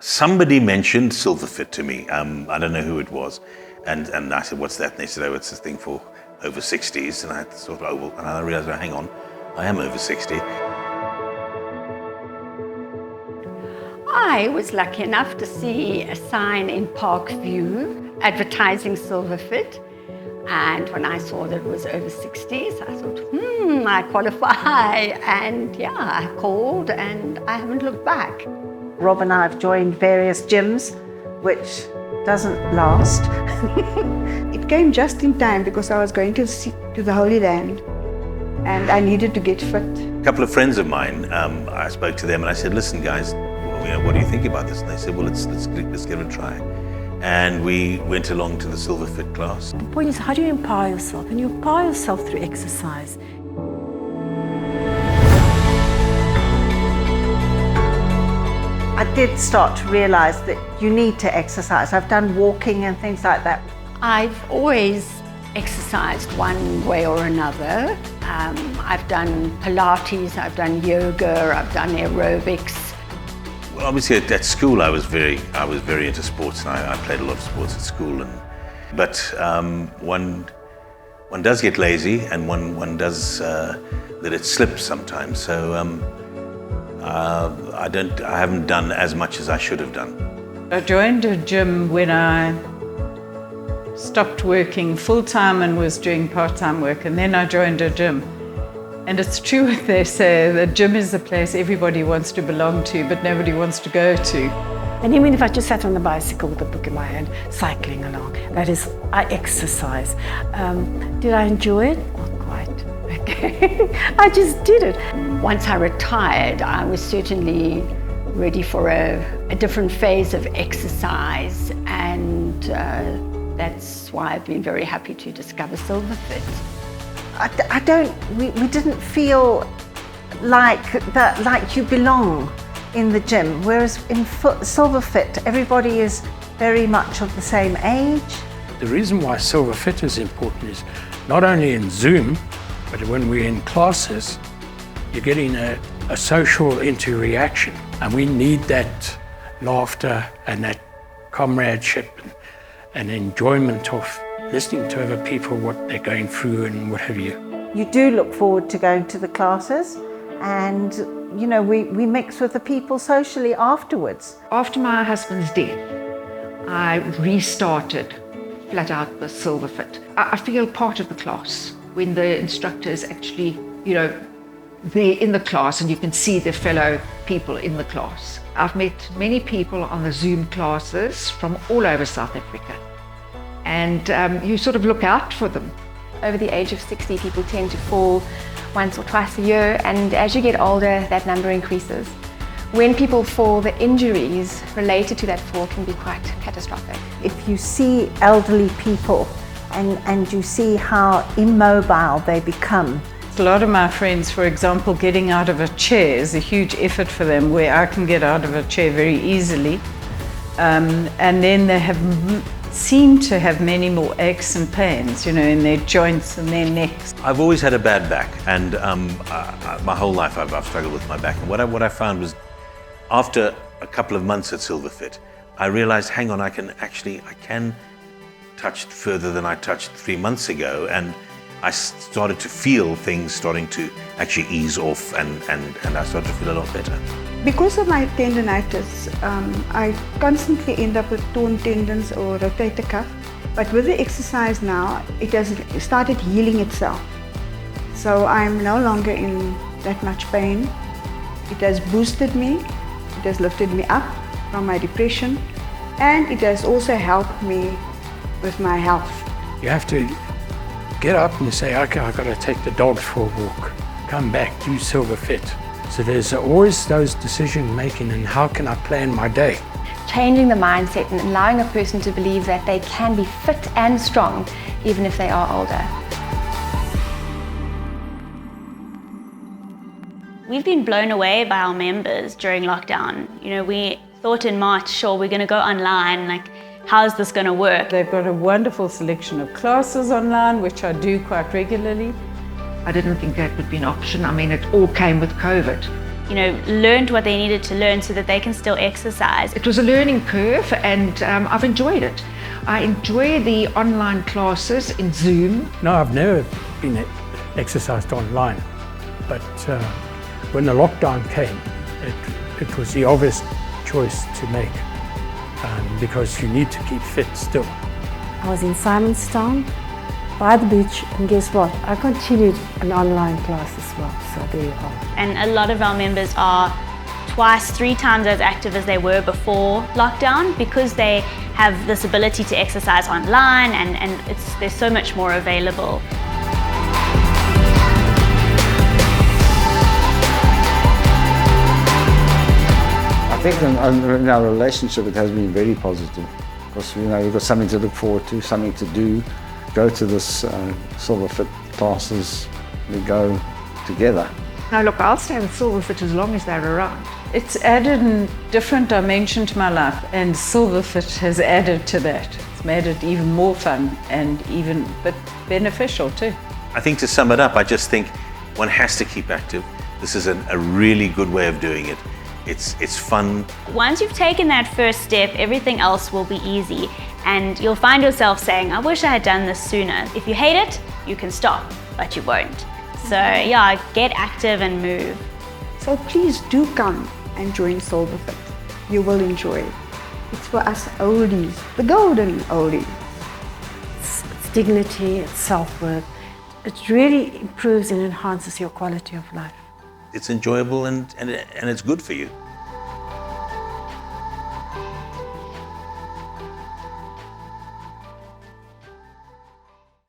Somebody mentioned Silverfit to me. I don't know who it was. And I said, what's that? And they said, oh, it's this thing for over 60s. And I thought, oh, well, and I realized, oh, hang on, I am over 60. I was lucky enough to see a sign in Parkview advertising Silverfit. And when I saw that it was over 60s, I thought, I qualify. And yeah, I called and I haven't looked back. Rob and I have joined various gyms, which doesn't last. It came just in time because I was going to the Holy Land and I needed to get fit. A couple of friends of mine, I spoke to them and I said, listen guys, what do you think about this? And they said, well, let's give it a try. And we went along to the Silverfit class. The point is, how do you empower yourself? And you empower yourself through exercise. I did start to realize that you need to exercise. I've done walking and things like that. I've always exercised one way or another. I've done Pilates, I've done yoga, I've done aerobics. Well, obviously at school I was very into sports, and I played a lot of sports at school. But one does get lazy, and one does let it slip sometimes. So I haven't done as much as I should have done. I joined a gym when I stopped working full-time and was doing part-time work, and then I joined a gym. And it's true what they say, the gym is the place everybody wants to belong to, but nobody wants to go to. And even if I just sat on the bicycle with a book in my hand, cycling along, that is, I exercise. Did I enjoy it? Not quite. Okay. I just did it. Once I retired, I was certainly ready for a different phase of exercise, and that's why I've been very happy to discover Silverfit. We didn't feel like you belong in the gym, whereas in Silverfit, everybody is very much of the same age. The reason why Silverfit is important is not only in Zoom, but when we're in classes, you're getting a social interaction, and we need that laughter and that comradeship and enjoyment of listening to other people, what they're going through and what have you. You do look forward to going to the classes, and you know, we mix with the people socially afterwards. After my husband's death, I restarted flat out with Silverfit. I feel part of the class when the instructor is actually, you know, there in the class and you can see the fellow people in the class. I've met many people on the Zoom classes from all over South Africa, and you sort of look out for them. Over the age of 60, people tend to fall once or twice a year, and as you get older, that number increases. When people fall, the injuries related to that fall can be quite catastrophic. If you see elderly people and you see how immobile they become. A lot of my friends, for example, getting out of a chair is a huge effort for them, where I can get out of a chair very easily. And then they seem to have many more aches and pains, you know, in their joints and their necks. I've always had a bad back, and my whole life I've struggled with my back. And what I found was, after a couple of months at Silverfit, I realized, hang on, I can touch further than I touched 3 months ago, and I started to feel things starting to actually ease off, and I started to feel a lot better. Because of my tendinitis, I constantly end up with torn tendons or rotator cuff. But with the exercise now, it has started healing itself. So I'm no longer in that much pain. It has boosted me, it has lifted me up from my depression, and it has also helped me with my health. You have to get up and say, okay, I've got to take the dogs for a walk, come back, do Silverfit. So there's always those decision making, and how can I plan my day? Changing the mindset and allowing a person to believe that they can be fit and strong even if they are older. We've been blown away by our members during lockdown. You know, we thought in March, sure, we're going to go online, like, how's this going to work? They've got a wonderful selection of classes online, which I do quite regularly. I didn't think that would be an option. I mean, it all came with COVID. learned what they needed to learn so that they can still exercise. It was a learning curve, and I've enjoyed it. I enjoy the online classes in Zoom. No, I've never been exercised online, but when the lockdown came, it was the obvious choice to make because you need to keep fit still. I was in Simonstown by the beach, and guess what? I continued an online class as well, so there you are. And a lot of our members are twice, 3 times as active as they were before lockdown because they have this ability to exercise online and there's so much more available. I think in our relationship it has been very positive because we've got something to look forward to, something to do. Go to this Silverfit classes, we go together. Now look, I'll stay with Silverfit as long as they're around. It's added a different dimension to my life, and Silverfit has added to that. It's made it even more fun and even but beneficial too. I think to sum it up, I just think one has to keep active. This is a really good way of doing it. It's fun. Once you've taken that first step, everything else will be easy. And you'll find yourself saying, I wish I had done this sooner. If you hate it, you can stop, but you won't. So yeah, get active and move. So please do come and join Silverfit. You will enjoy it. It's for us oldies, the golden oldies. It's dignity, it's self-worth. It really improves and enhances your quality of life. It's enjoyable and it's good for you.